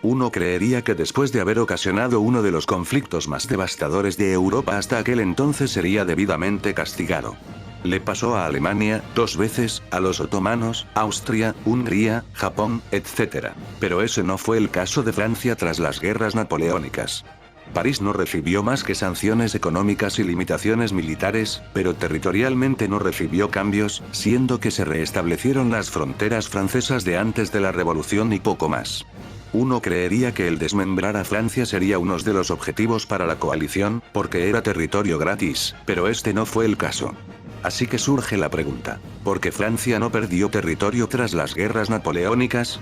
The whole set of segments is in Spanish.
Uno creería que después de haber ocasionado uno de los conflictos más devastadores de Europa hasta aquel entonces sería debidamente castigado. Le pasó a Alemania, 2 veces, a los otomanos, Austria, Hungría, Japón, etc. Pero ese no fue el caso de Francia tras las guerras napoleónicas. París no recibió más que sanciones económicas y limitaciones militares, pero territorialmente no recibió cambios, siendo que se restablecieron las fronteras francesas de antes de la Revolución y poco más. Uno creería que el desmembrar a Francia sería uno de los objetivos para la coalición, porque era territorio gratis, pero este no fue el caso. Así que surge la pregunta, ¿por qué Francia no perdió territorio tras las guerras napoleónicas?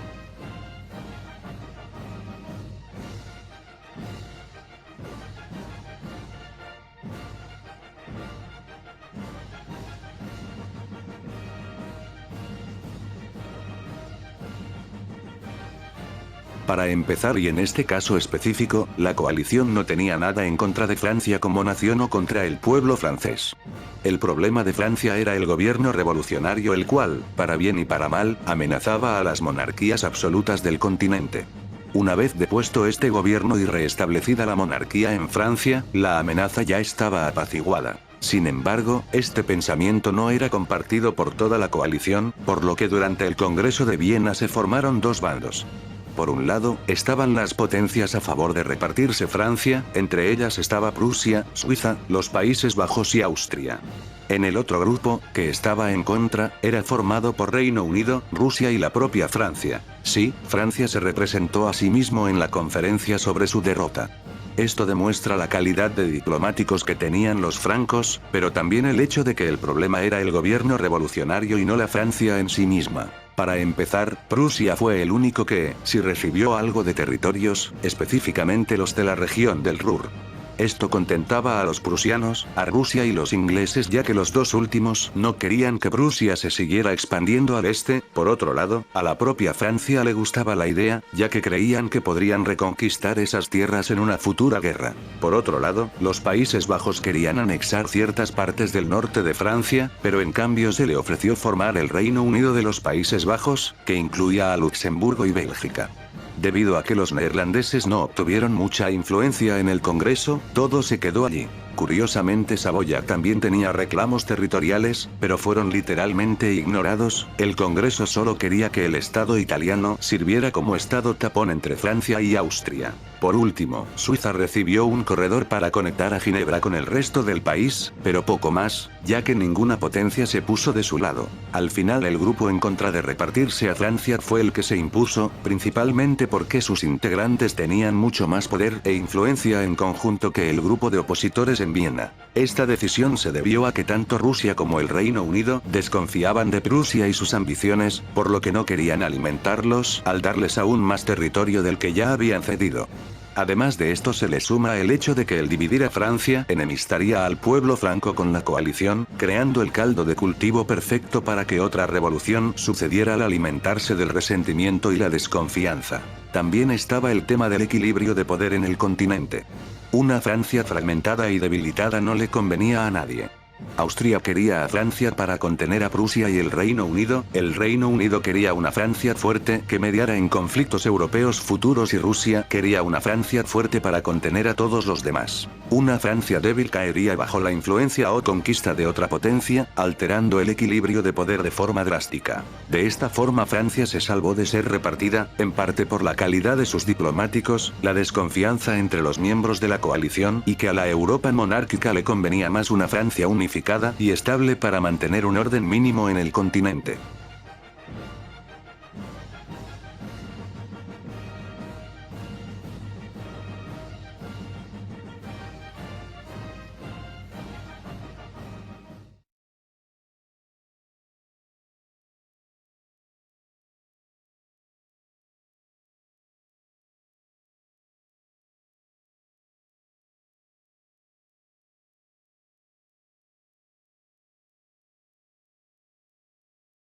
Para empezar, y en este caso específico, la coalición no tenía nada en contra de Francia como nación o contra el pueblo francés. El problema de Francia era el gobierno revolucionario, el cual, para bien y para mal, amenazaba a las monarquías absolutas del continente. Una vez depuesto este gobierno y restablecida la monarquía en Francia, la amenaza ya estaba apaciguada. Sin embargo, este pensamiento no era compartido por toda la coalición, por lo que durante el Congreso de Viena se formaron dos bandos. Por un lado, estaban las potencias a favor de repartirse Francia, entre ellas estaba Prusia, Suiza, los Países Bajos y Austria. En el otro grupo, que estaba en contra, era formado por Reino Unido, Rusia y la propia Francia. Sí, Francia se representó a sí mismo en la conferencia sobre su derrota. Esto demuestra la calidad de diplomáticos que tenían los francos, pero también el hecho de que el problema era el gobierno revolucionario y no la Francia en sí misma. Para empezar, Prusia fue el único que, sí recibió algo de territorios, específicamente los de la región del Ruhr. Esto contentaba a los prusianos, a Rusia y los ingleses, ya que los dos últimos no querían que Prusia se siguiera expandiendo al este. Por otro lado, a la propia Francia le gustaba la idea, ya que creían que podrían reconquistar esas tierras en una futura guerra. Por otro lado, los Países Bajos querían anexar ciertas partes del norte de Francia, pero en cambio se le ofreció formar el Reino Unido de los Países Bajos, que incluía a Luxemburgo y Bélgica. Debido a que los neerlandeses no obtuvieron mucha influencia en el Congreso, todo se quedó allí. Curiosamente, Saboya también tenía reclamos territoriales, pero fueron literalmente ignorados. El Congreso solo quería que el Estado italiano sirviera como Estado tapón entre Francia y Austria. Por último, Suiza recibió un corredor para conectar a Ginebra con el resto del país, pero poco más, ya que ninguna potencia se puso de su lado. Al final, el grupo en contra de repartirse a Francia fue el que se impuso, principalmente porque sus integrantes tenían mucho más poder e influencia en conjunto que el grupo de opositores en Viena. Esta decisión se debió a que tanto Rusia como el Reino Unido desconfiaban de Prusia y sus ambiciones, por lo que no querían alimentarlos al darles aún más territorio del que ya habían cedido. Además de esto, se le suma el hecho de que el dividir a Francia enemistaría al pueblo franco con la coalición, creando el caldo de cultivo perfecto para que otra revolución sucediera al alimentarse del resentimiento y la desconfianza. También estaba el tema del equilibrio de poder en el continente. Una Francia fragmentada y debilitada no le convenía a nadie. Austria quería a Francia para contener a Prusia y el Reino Unido quería una Francia fuerte que mediara en conflictos europeos futuros y Rusia quería una Francia fuerte para contener a todos los demás. Una Francia débil caería bajo la influencia o conquista de otra potencia, alterando el equilibrio de poder de forma drástica. De esta forma Francia se salvó de ser repartida, en parte por la calidad de sus diplomáticos, la desconfianza entre los miembros de la coalición y que a la Europa monárquica le convenía más una Francia unificada y estable para mantener un orden mínimo en el continente.